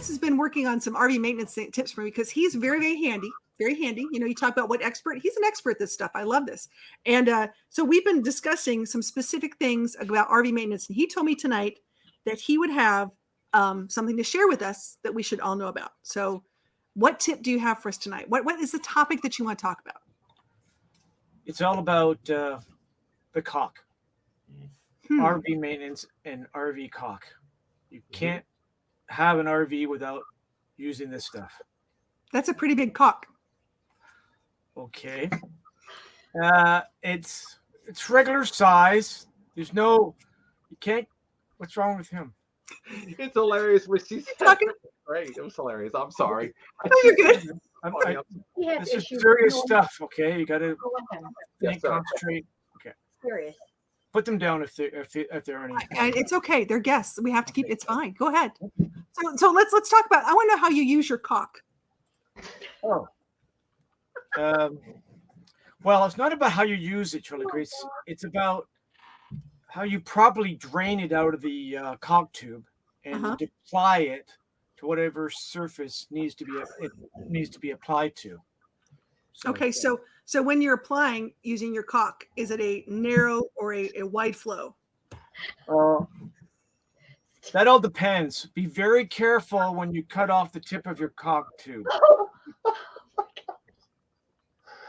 Lance has been working on some RV maintenance tips for me because he's very, very handy. Very handy. You know, you talk about what expert, he's an expert at this stuff. I love this. And so we've been discussing some specific things about RV maintenance. And he told me tonight that he would have something to share with us that we should all know about. So what tip do you have for us tonight? What is the topic that you want to talk about? It's all about the caulk. RV maintenance and RV caulk. You can't have an RV without using this stuff. That's a pretty big caulk. Okay. It's regular size. There's no, you can't, what's wrong with him? It's hilarious when she's talking. Great. It was hilarious. I'm sorry. No, you're good. This is serious stuff, okay? You got to Yes, concentrate. Okay. Serious. Put them down if they're any. And it's okay. They're guests. We have to keep. It's fine. Go ahead. So let's talk about. I want to know how you use your caulk. Oh. Well, it's not about how you use it, Charlie Grace. It's about how you properly drain it out of the caulk tube and apply it to whatever surface needs to be applied to. So, Okay, so when you're applying using your caulk, is it a narrow or a wide flow? That all depends. Be very careful when you cut off the tip of your caulk tube.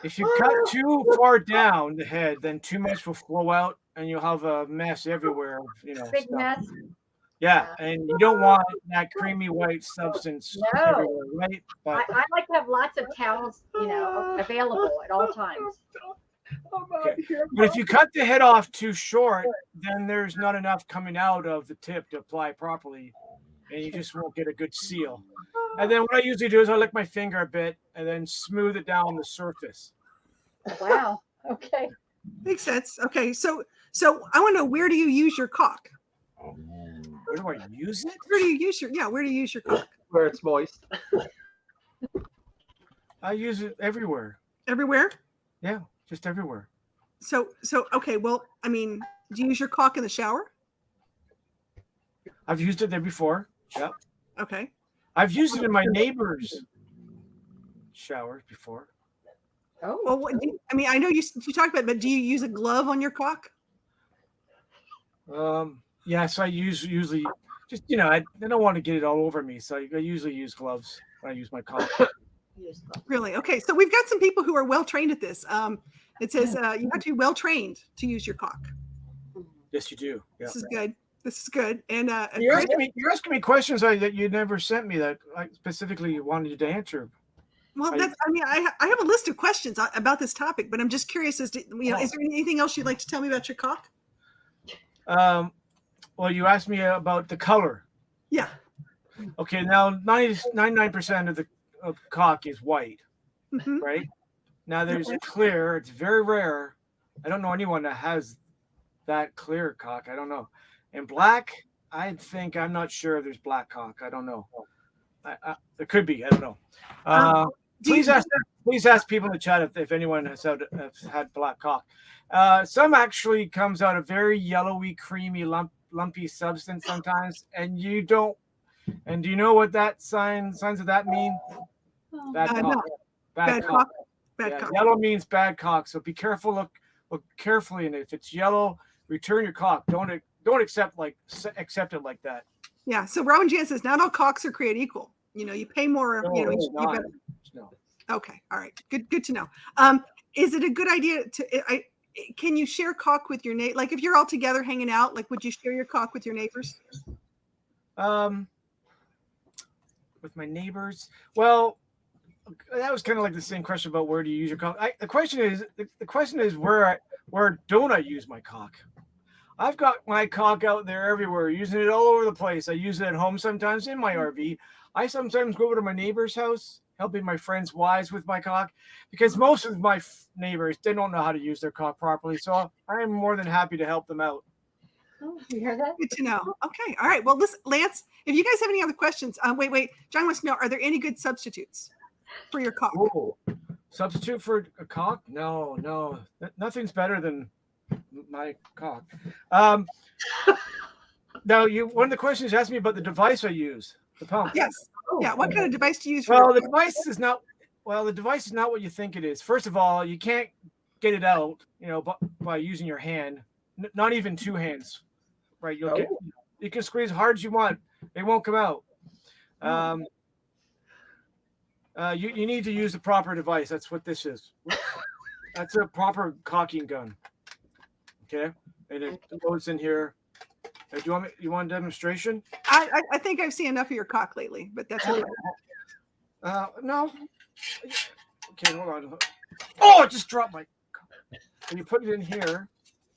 If you cut too far down the head, then too much will flow out and you'll have a mess everywhere. You know, Big mess. Yeah, and you don't want that creamy white substance everywhere, right? But I like to have lots of towels, available at all times. okay. But if you cut the head off too short, then there's not enough coming out of the tip to apply properly, and you just won't get a good seal. And then what I usually do is I lick my finger a bit and then smooth it down the surface. Wow. Okay. Makes sense. Okay, so I want to know, where do you use your caulk? Where do I use it? Where do you use your caulk? Where it's moist. I use it everywhere. Everywhere? Yeah, just everywhere. So okay, well, I mean, do you use your caulk in the shower? I've used it there before. Yeah. Okay. I've used it in my neighbor's showers before. Oh. Well, I know you talked about it, but do you use a glove on your caulk? Yes, I usually just, I don't want to get it all over me. So I usually use gloves when I use my caulk. Really? Okay. So we've got some people who are well trained at this. It says you have to be well trained to use your caulk. Yes, you do. Yeah. This is good. And you're asking me questions that you never sent me that I specifically wanted you to answer. Well, I have a list of questions about this topic, but I'm just curious as to, is there anything else you'd like to tell me about your caulk? Well, you asked me about the color. Yeah. Okay. Now, 99% of caulk is white, right? Now there's clear. It's very rare. I don't know anyone that has that clear caulk. I don't know. And black, I'm not sure there's black caulk. I don't know. There could be. I don't know. Please ask people in the chat if anyone has had black caulk. Some actually comes out a very yellowy, creamy, lumpy substance sometimes, and you don't. And do you know what that signs of that mean? Bad caulk. Bad caulk. Bad caulk. Yellow means bad caulk. So be careful. Look carefully, and if it's yellow, return your caulk. Don't accept it like that. Yeah. So Robin Jan says not all caulks are created equal. You pay more. No. Okay. All right. Good to know. Is it a good idea can you share caulk with your neighbor? Like if you're all together hanging out, like would you share your caulk with your neighbors? With my neighbors, well, that was kind of like the same question about where do you use your caulk. The question is where don't I use my caulk? I've got my caulk out there everywhere, using it all over the place. I use it at home sometimes in my RV. I sometimes go over to my neighbor's house, helping my friends' wives with my caulk, because most of my neighbors, they don't know how to use their caulk properly. So I am more than happy to help them out. Oh, you hear that? Good to know. Okay. All right. Well, listen, Lance, if you guys have any other questions, wait. John wants to know, are there any good substitutes for your caulk? Oh, substitute for a caulk? No. Nothing's better than my caulk. Now, one of the questions you asked me about the device I use. The pump. Yes. Yeah. What kind of device do you use for Well, your the pump? device is not. Well, the device is not what you think it is. First of all, you can't get it out, by using your hand. Not even two hands, right? You can squeeze as hard as you want. It won't come out. You need to use the proper device. That's what this is. That's a proper caulking gun. Okay, and it goes in here. Do you want a demonstration? I think I've seen enough of your cock lately, but that's okay. No. Okay, hold on. Oh, it just dropped my. And you put it in here,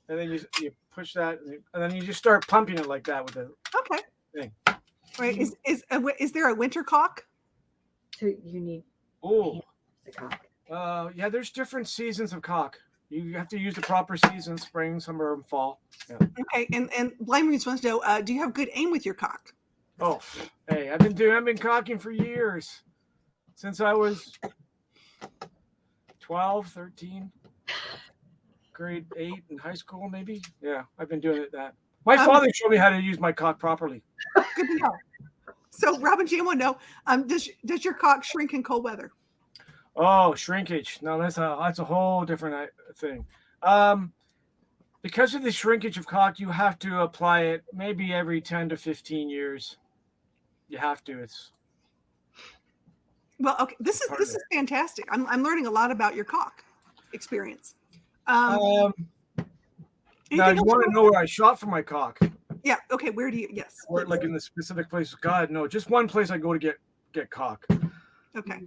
and then you push that, and then you just start pumping it like that with the Okay. thing. Right. Is there a winter cock? So you need Oh. the cock. Yeah, there's different seasons of caulk. You have to use the proper season: spring, summer, and fall. Yeah. Okay. And Blind Reads wants to know, do you have good aim with your cock? Oh, hey, I've been caulking for years. Since I was 12, 13, grade 8 in high school, maybe. Yeah, I've been doing that. My father showed me how to use my cock properly. Good to know. So Robin J want to know, does your cock shrink in cold weather? Oh, shrinkage. No, that's a whole different thing. Because of the shrinkage of caulk, you have to apply it maybe every 10 to 15 years. You have to. Well, okay. This is fantastic. I'm learning a lot about your caulk experience. Now, you want to know where I shop for my caulk? Yeah. Okay. Where do you? Yes. Or like in the specific place? God, no. Just one place I go to get caulk. Okay.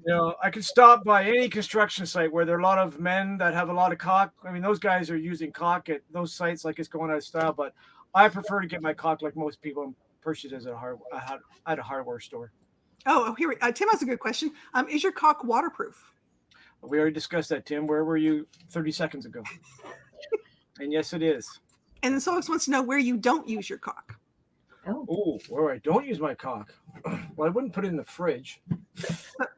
I could stop by any construction site where there are a lot of men that have a lot of caulk. I mean, those guys are using caulk at those sites like it's going out of style. But I prefer to get my caulk like most people and purchase it at a hardware store. Oh, here Tim has a good question. Is your caulk waterproof? We already discussed that, Tim. Where were you 30 seconds ago? And yes, it is. And then Solix wants to know where you don't use your caulk. Oh, where I don't use my caulk. Well, I wouldn't put it in the fridge.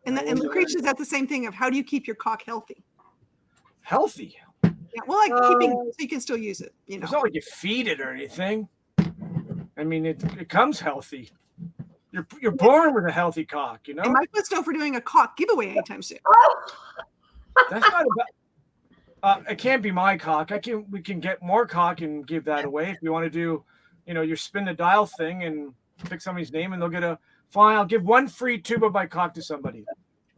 And Lucretia is that the same thing of how do you keep your caulk healthy? Healthy? Yeah, well, like keeping so you can still use it. It's not like you feed it or anything. I mean, it comes healthy. You're born with a healthy caulk, And my footstone for doing a caulk giveaway anytime soon. That's not about. It can't be my caulk. We can get more caulk and give that away if you want to do, your spin the dial thing and pick somebody's name and they'll get fine. I'll give one free tube of my caulk to somebody.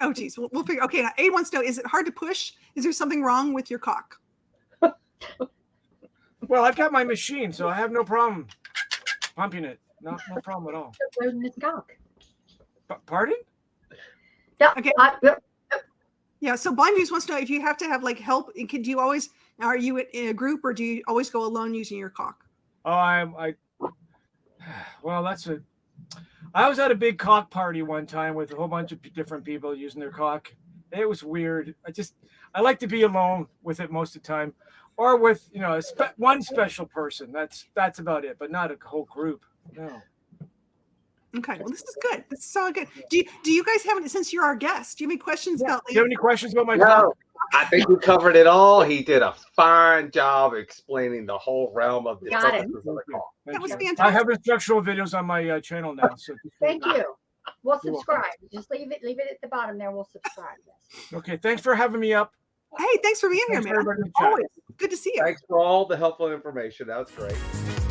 Oh, geez. We'll figure. Okay. Now, Aid wants to know: is it hard to push? Is there something wrong with your caulk? Well, I've got my machine, so I have no problem pumping it. No problem at all. Where's Miss Cock? Pardon? Yeah. Okay. Yeah. So Blind Views wants to know if you have to have like help. Are you in a group or do you always go alone using your caulk? Oh, well, I was at a big caulk party one time with a whole bunch of different people using their caulk. It was weird. I like to be alone with it most of the time, or with one special person. That's about it, but not a whole group. No. Okay. Well, this is good. This is so good. Do you guys have any, since you're our guest? Do you have any questions about? Do you have any questions about my No, caulk? I think we covered it all. He did a fine job explaining the whole realm of the Got it. purposes of the caulk. That was I fantastic. have instructional videos on my channel now. So Thank you. We'll You're subscribe. Just leave it at the bottom there. We'll subscribe. Yes. Okay, thanks for having me up. Hey, thanks for being Thanks here, for man. everybody in the chat. Always good to see you. Thanks for all the helpful information. That was great.